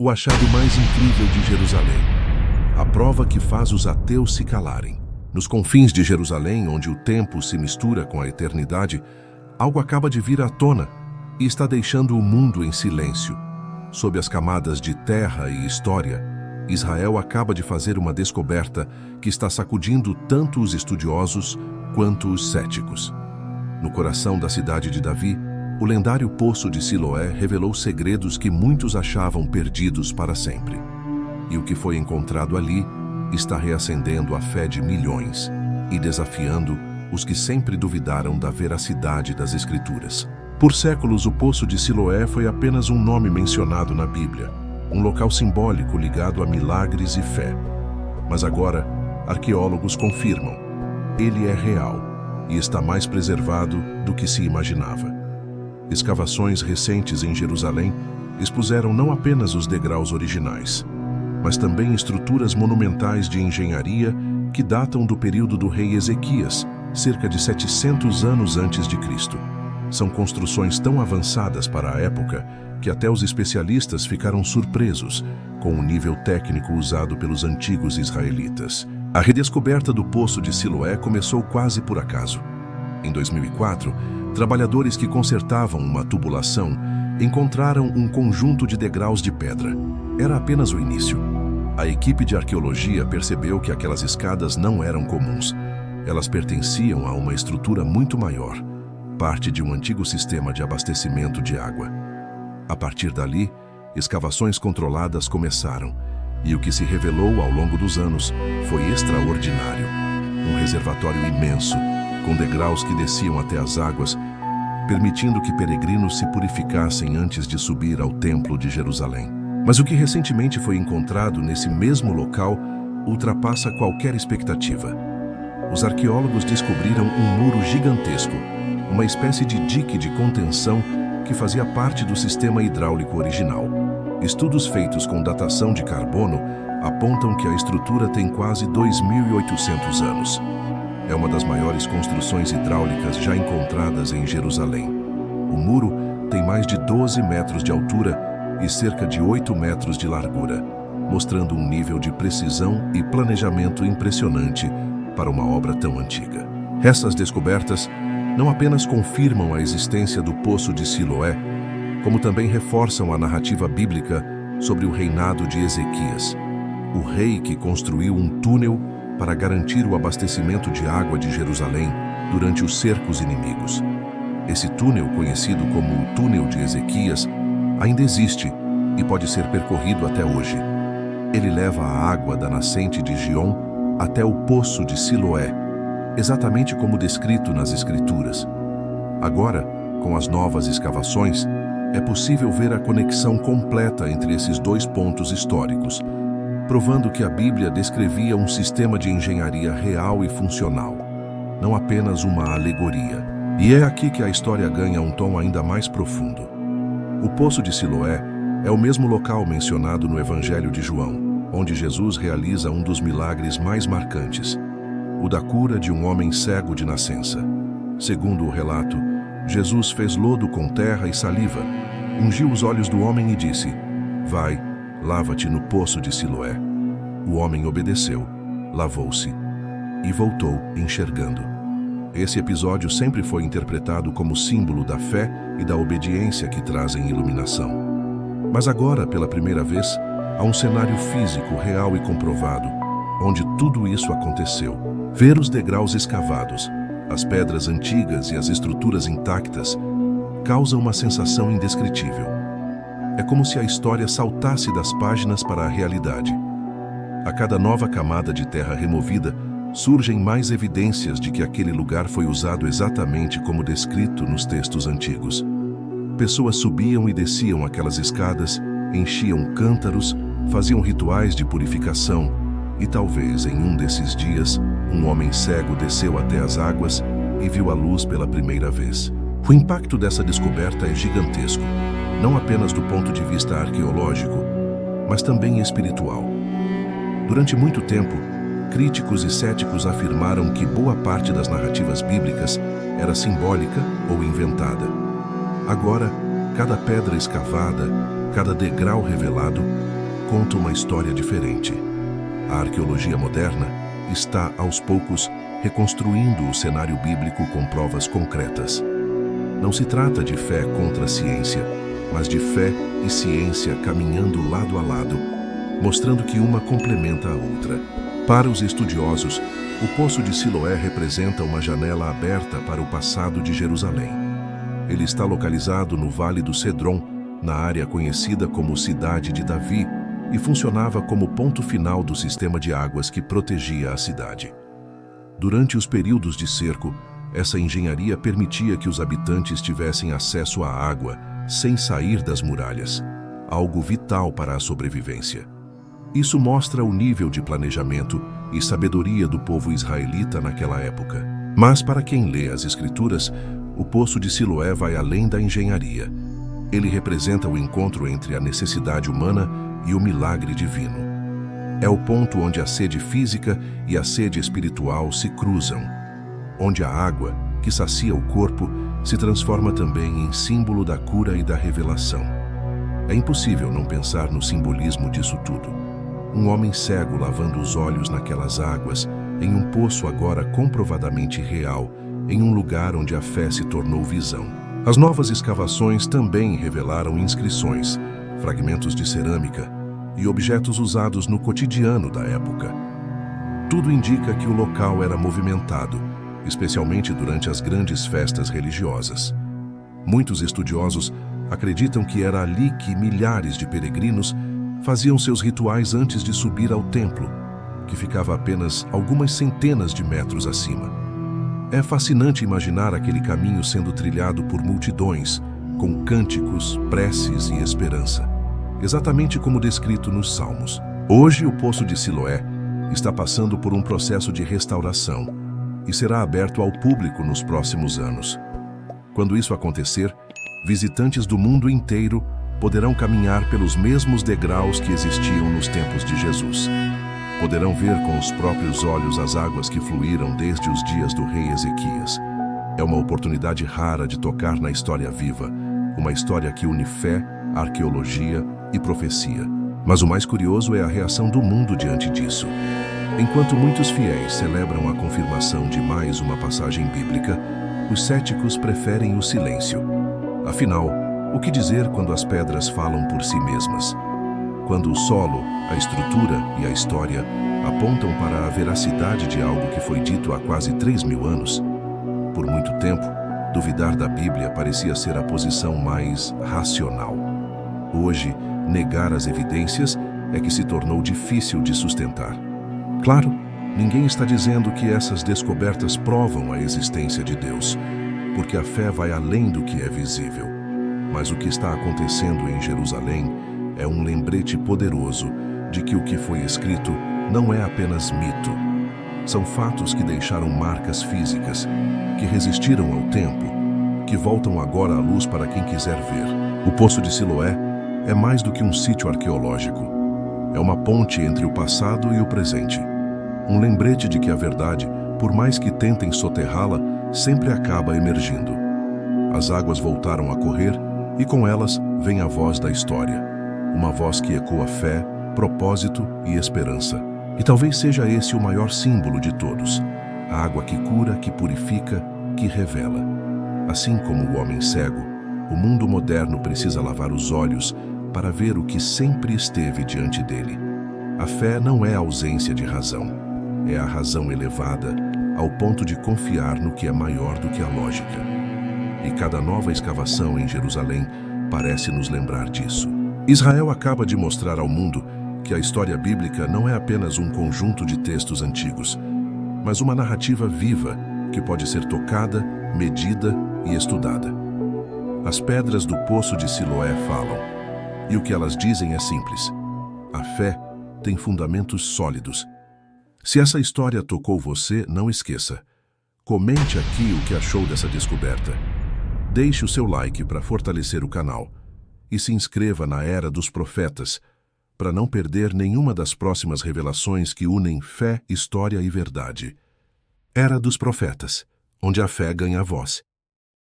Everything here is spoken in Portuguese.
O achado mais incrível de Jerusalém. A prova que faz os ateus se calarem. Nos confins de Jerusalém, onde o tempo se mistura com a eternidade, algo acaba de vir à tona e está deixando o mundo em silêncio. Sob as camadas de terra e história, Israel acaba de fazer uma descoberta que está sacudindo tanto os estudiosos quanto os céticos. No coração da cidade de Davi, o lendário Poço de Siloé revelou segredos que muitos achavam perdidos para sempre. E o que foi encontrado ali está reacendendo a fé de milhões e desafiando os que sempre duvidaram da veracidade das Escrituras. Por séculos, o Poço de Siloé foi apenas um nome mencionado na Bíblia, um local simbólico ligado a milagres e fé. Mas agora, arqueólogos confirmam: ele é real e está mais preservado do que se imaginava. Escavações recentes em Jerusalém expuseram não apenas os degraus originais, mas também estruturas monumentais de engenharia que datam do período do rei Ezequias, cerca de 700 anos antes de Cristo. São construções tão avançadas para a época que até os especialistas ficaram surpresos com o nível técnico usado pelos antigos israelitas. A redescoberta do Poço de Siloé começou quase por acaso. Em 2004, trabalhadores que consertavam uma tubulação encontraram um conjunto de degraus de pedra. Era apenas o início. A equipe de arqueologia percebeu que aquelas escadas não eram comuns. Elas pertenciam a uma estrutura muito maior, parte de um antigo sistema de abastecimento de água. A partir dali, escavações controladas começaram, e o que se revelou ao longo dos anos foi extraordinário. Um reservatório imenso, com degraus que desciam até as águas, permitindo que peregrinos se purificassem antes de subir ao Templo de Jerusalém. Mas o que recentemente foi encontrado nesse mesmo local ultrapassa qualquer expectativa. Os arqueólogos descobriram um muro gigantesco, uma espécie de dique de contenção que fazia parte do sistema hidráulico original. Estudos feitos com datação de carbono apontam que a estrutura tem quase 2.800 anos. É uma das maiores construções hidráulicas já encontradas em Jerusalém. O muro tem mais de 12 metros de altura e cerca de 8 metros de largura, mostrando um nível de precisão e planejamento impressionante para uma obra tão antiga. Essas descobertas não apenas confirmam a existência do Poço de Siloé, como também reforçam a narrativa bíblica sobre o reinado de Ezequias, o rei que construiu um túnel para garantir o abastecimento de água de Jerusalém durante os cercos inimigos. Esse túnel, conhecido como o Túnel de Ezequias, ainda existe e pode ser percorrido até hoje. Ele leva a água da nascente de Gion até o Poço de Siloé, exatamente como descrito nas Escrituras. Agora, com as novas escavações, é possível ver a conexão completa entre esses dois pontos históricos, provando que a Bíblia descrevia um sistema de engenharia real e funcional, não apenas uma alegoria. E é aqui que a história ganha um tom ainda mais profundo. O Poço de Siloé é o mesmo local mencionado no Evangelho de João, onde Jesus realiza um dos milagres mais marcantes, o da cura de um homem cego de nascença. Segundo o relato, Jesus fez lodo com terra e saliva, ungiu os olhos do homem e disse: "Vai, lava-te no Poço de Siloé." O homem obedeceu, lavou-se e voltou enxergando. Esse episódio sempre foi interpretado como símbolo da fé e da obediência que trazem iluminação. Mas agora, pela primeira vez, há um cenário físico real e comprovado, onde tudo isso aconteceu. Ver os degraus escavados, as pedras antigas e as estruturas intactas causa uma sensação indescritível. É como se a história saltasse das páginas para a realidade. A cada nova camada de terra removida, surgem mais evidências de que aquele lugar foi usado exatamente como descrito nos textos antigos. Pessoas subiam e desciam aquelas escadas, enchiam cântaros, faziam rituais de purificação e talvez em um desses dias, um homem cego desceu até as águas e viu a luz pela primeira vez. O impacto dessa descoberta é gigantesco, não apenas do ponto de vista arqueológico, mas também espiritual. Durante muito tempo, críticos e céticos afirmaram que boa parte das narrativas bíblicas era simbólica ou inventada. Agora, cada pedra escavada, cada degrau revelado, conta uma história diferente. A arqueologia moderna está, aos poucos, reconstruindo o cenário bíblico com provas concretas. Não se trata de fé contra a ciência, mas de fé e ciência caminhando lado a lado, mostrando que uma complementa a outra. Para os estudiosos, o Poço de Siloé representa uma janela aberta para o passado de Jerusalém. Ele está localizado no Vale do Cedron, na área conhecida como Cidade de Davi, e funcionava como ponto final do sistema de águas que protegia a cidade. Durante os períodos de cerco, essa engenharia permitia que os habitantes tivessem acesso à água sem sair das muralhas, algo vital para a sobrevivência. Isso mostra o nível de planejamento e sabedoria do povo israelita naquela época. Mas para quem lê as Escrituras, o Poço de Siloé vai além da engenharia. Ele representa o encontro entre a necessidade humana e o milagre divino. É o ponto onde a sede física e a sede espiritual se cruzam, onde a água, que sacia o corpo, se transforma também em símbolo da cura e da revelação. É impossível não pensar no simbolismo disso tudo. Um homem cego lavando os olhos naquelas águas, em um poço agora comprovadamente real, em um lugar onde a fé se tornou visão. As novas escavações também revelaram inscrições, fragmentos de cerâmica e objetos usados no cotidiano da época. Tudo indica que o local era movimentado, especialmente durante as grandes festas religiosas. Muitos estudiosos acreditam que era ali que milhares de peregrinos faziam seus rituais antes de subir ao templo, que ficava apenas algumas centenas de metros acima. É fascinante imaginar aquele caminho sendo trilhado por multidões, com cânticos, preces e esperança, exatamente como descrito nos Salmos. Hoje, o Poço de Siloé está passando por um processo de restauração e será aberto ao público nos próximos anos. Quando isso acontecer, visitantes do mundo inteiro poderão caminhar pelos mesmos degraus que existiam nos tempos de Jesus. Poderão ver com os próprios olhos as águas que fluíram desde os dias do rei Ezequias. É uma oportunidade rara de tocar na história viva, uma história que une fé, arqueologia e profecia. Mas o mais curioso é a reação do mundo diante disso. Enquanto muitos fiéis celebram a confirmação de mais uma passagem bíblica, os céticos preferem o silêncio. Afinal, o que dizer quando as pedras falam por si mesmas? Quando o solo, a estrutura e a história apontam para a veracidade de algo que foi dito há quase 3.000 anos? Por muito tempo, duvidar da Bíblia parecia ser a posição mais racional. Hoje, negar as evidências é que se tornou difícil de sustentar. Claro, ninguém está dizendo que essas descobertas provam a existência de Deus, porque a fé vai além do que é visível. Mas o que está acontecendo em Jerusalém é um lembrete poderoso de que o que foi escrito não é apenas mito. São fatos que deixaram marcas físicas, que resistiram ao tempo, que voltam agora à luz para quem quiser ver. O Poço de Siloé é mais do que um sítio arqueológico. É uma ponte entre o passado e o presente. Um lembrete de que a verdade, por mais que tentem soterrá-la, sempre acaba emergindo. As águas voltaram a correr e com elas vem a voz da história. Uma voz que ecoa fé, propósito e esperança. E talvez seja esse o maior símbolo de todos. A água que cura, que purifica, que revela. Assim como o homem cego, o mundo moderno precisa lavar os olhos para ver o que sempre esteve diante dele. A fé não é a ausência de razão. É a razão elevada ao ponto de confiar no que é maior do que a lógica. E cada nova escavação em Jerusalém parece nos lembrar disso. Israel acaba de mostrar ao mundo que a história bíblica não é apenas um conjunto de textos antigos, mas uma narrativa viva que pode ser tocada, medida e estudada. As pedras do Poço de Siloé falam, e o que elas dizem é simples. A fé tem fundamentos sólidos. Se essa história tocou você, não esqueça. Comente aqui o que achou dessa descoberta. Deixe o seu like para fortalecer o canal. E se inscreva na Era dos Profetas, para não perder nenhuma das próximas revelações que unem fé, história e verdade. Era dos Profetas, onde a fé ganha voz.